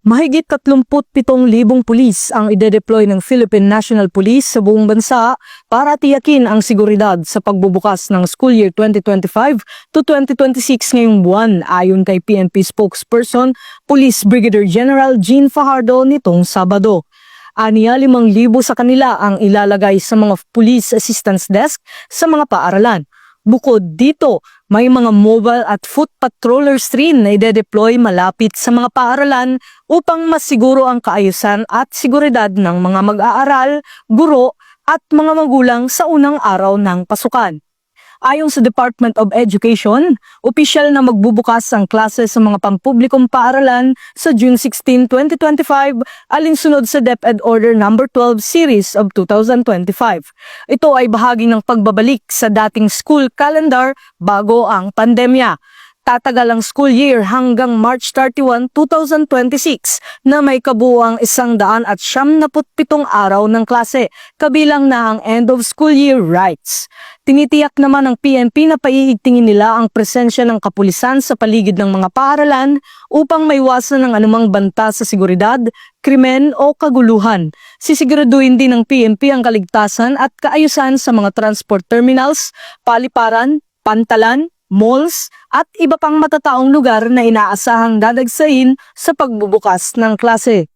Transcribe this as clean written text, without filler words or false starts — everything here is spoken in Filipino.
Mahigit 37,000 pulis ang ide-deploy ng Philippine National Police sa buong bansa para tiyakin ang seguridad sa pagbubukas ng school year 2025 to 2026 ngayong buwan ayon kay PNP spokesperson Police Brigadier General Jean Fajardo nitong Sabado. Aniya 5,000 sa kanila ang ilalagay sa mga police assistance desk sa mga paaralan. Bukod dito, may mga mobile at foot patrollers rin na ide-deploy malapit sa mga paaralan upang masiguro ang kaayusan at seguridad ng mga mag-aaral, guro at mga magulang sa unang araw ng pasukan. Ayon sa Department of Education, opisyal na magbubukas ang klase sa mga pampublikong paaralan sa June 16, 2025 alinsunod sa DepEd Order No. 12 Series of 2025. Ito ay bahagi ng pagbabalik sa dating school calendar bago ang pandemya. Tatagal ang school year hanggang March 31, 2026 na may kabuuang 197 araw ng klase, kabilang na ang end of school year rights. Tinitiyak naman ng PNP na paiigtingin nila ang presensya ng kapulisan sa paligid ng mga paaralan upang maiwasan ang anumang banta sa seguridad, krimen o kaguluhan. Sisiguraduhin din ng PNP ang kaligtasan at kaayusan sa mga transport terminals, paliparan, pantalan, malls at iba pang matataong lugar na inaasahang dadagsain sa pagbubukas ng klase.